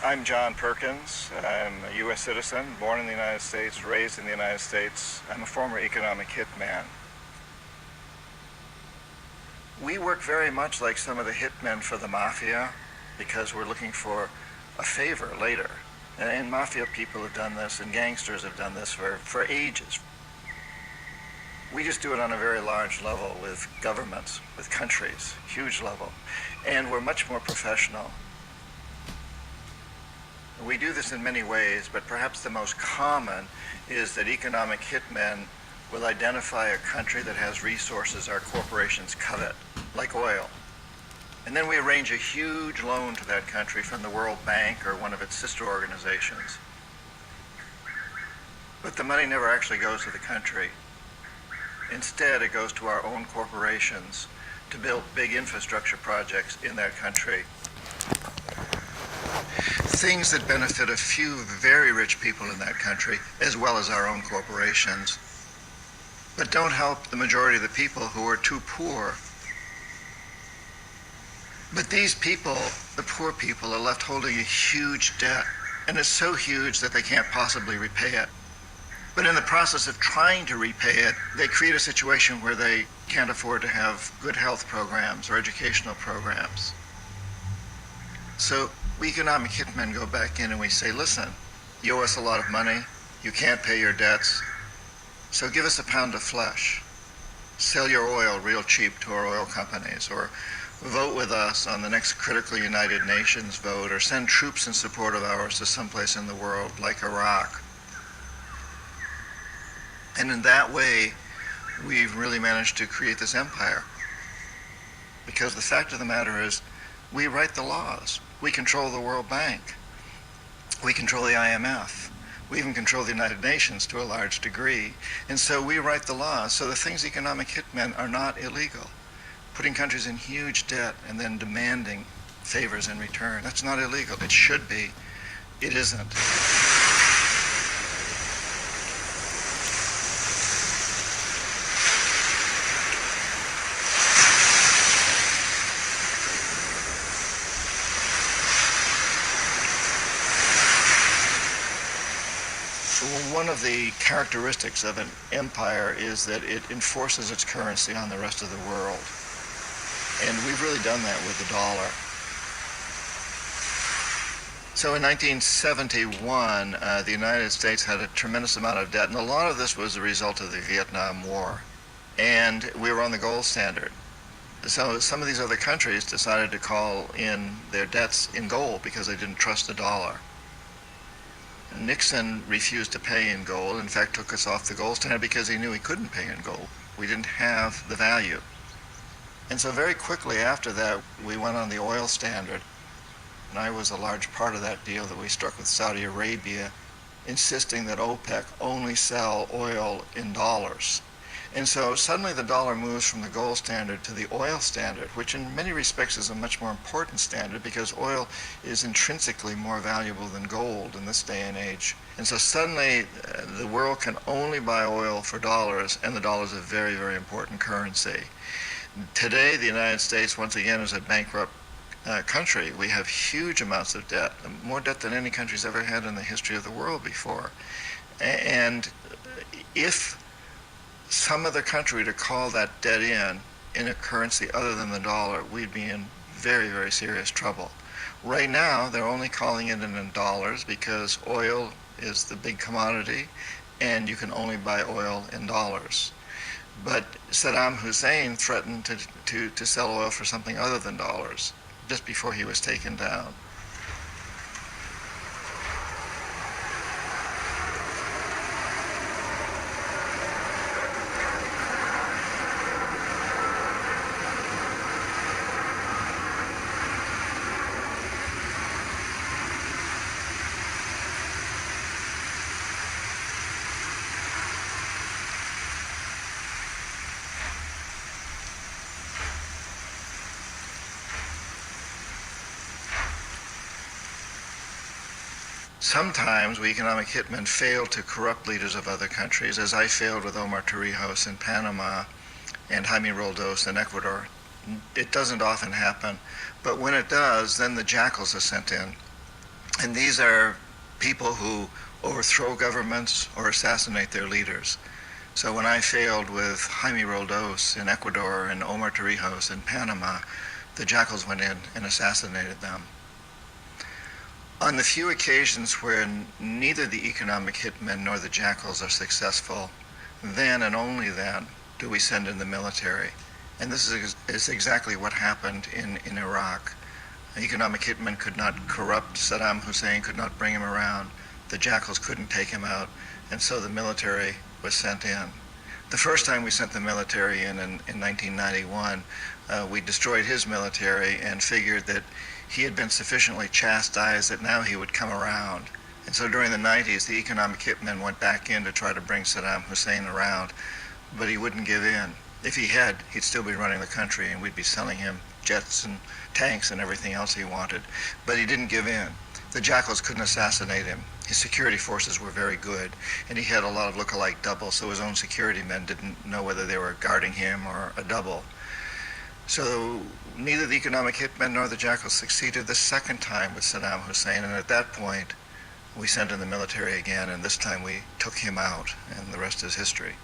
I'm John Perkins. I'm a U.S. citizen, born in the United States, raised in the United States. I'm a former economic hitman. We work very much like some of the hitmen for the Mafia because we're looking for a favor later. And Mafia people have done this, and gangsters have done this for ages. We just do it on a very large level with governments, with countries, huge level. And we're much more professional. We do this in many ways, but perhaps the most common is that economic hitmen will identify a country that has resources our corporations covet, like oil. And then we arrange a huge loan to that country from the World Bank or one of its sister organizations. But the money never actually goes to the country. Instead, it goes to our own corporations to build big infrastructure projects in that country. Things that benefit a few very rich people in that country, as well as our own corporations, but don't help the majority of the people who are too poor. But these people, the poor people, are left holding a huge debt, and it's so huge that they can't possibly repay it. But in the process of trying to repay it, they create a situation where they can't afford to have good health programs or educational programs. So we economic hitmen go back in and we say, listen, you owe us a lot of money, you can't pay your debts, so give us a pound of flesh. Sell your oil real cheap to our oil companies, or vote with us on the next critical United Nations vote, or send troops in support of ours to someplace in the world, like Iraq. And in that way, we've really managed to create this empire. Because the fact of the matter is, we write the laws. We control the World Bank. We control the IMF. We even control the United Nations to a large degree. And so we write the laws. So the things economic hitmen are not illegal. Putting countries in huge debt and then demanding favors in return, that's not illegal. It should be. It isn't. One of the characteristics of an empire is that it enforces its currency on the rest of the world. And we've really done that with the dollar. So in 1971, the United States had a tremendous amount of debt, and a lot of this was a result of the Vietnam War. And we were on the gold standard. So some of these other countries decided to call in their debts in gold because they didn't trust the dollar. Nixon refused to pay in gold, in fact took us off the gold standard because he knew he couldn't pay in gold. We didn't have the value. And so very quickly after that, we went on the oil standard. And I was a large part of that deal that we struck with Saudi Arabia, insisting that OPEC only sell oil in dollars. And so suddenly the dollar moves from the gold standard to the oil standard, which in many respects is a much more important standard because oil is intrinsically more valuable than gold in this day and age. And so suddenly the world can only buy oil for dollars, and the dollar is a very, very important currency. Today, the United States, once again, is a bankrupt country. We have huge amounts of debt, more debt than any country's ever had in the history of the world before. And if some other country to call that debt in a currency other than the dollar, we'd be in very, very serious trouble. Right now, they're only calling it in dollars because oil is the big commodity and you can only buy oil in dollars. But Saddam Hussein threatened to sell oil for something other than dollars just before he was taken down. Sometimes we economic hitmen fail to corrupt leaders of other countries, as I failed with Omar Torrijos in Panama and Jaime Roldos in Ecuador. It doesn't often happen, but when it does, then the jackals are sent in. And these are people who overthrow governments or assassinate their leaders. So when I failed with Jaime Roldos in Ecuador and Omar Torrijos in Panama, the jackals went in and assassinated them. On the few occasions where neither the economic hitmen nor the jackals are successful, then and only then do we send in the military. And this is exactly what happened in Iraq. Economic hitmen could not corrupt Saddam Hussein, could not bring him around. The jackals couldn't take him out, and so the military was sent in. The first time we sent the military in 1991, we destroyed his military and figured that he had been sufficiently chastised that now he would come around. And so during the 90s, the economic hitmen went back in to try to bring Saddam Hussein around, but he wouldn't give in. If he had, he'd still be running the country and we'd be selling him jets and tanks and everything else he wanted. But he didn't give in. The jackals couldn't assassinate him. His security forces were very good, and he had a lot of look-alike doubles, so his own security men didn't know whether they were guarding him or a double. So neither the economic hitmen nor the jackals succeeded the second time with Saddam Hussein, and at that point we sent in the military again, and this time we took him out, and the rest is history.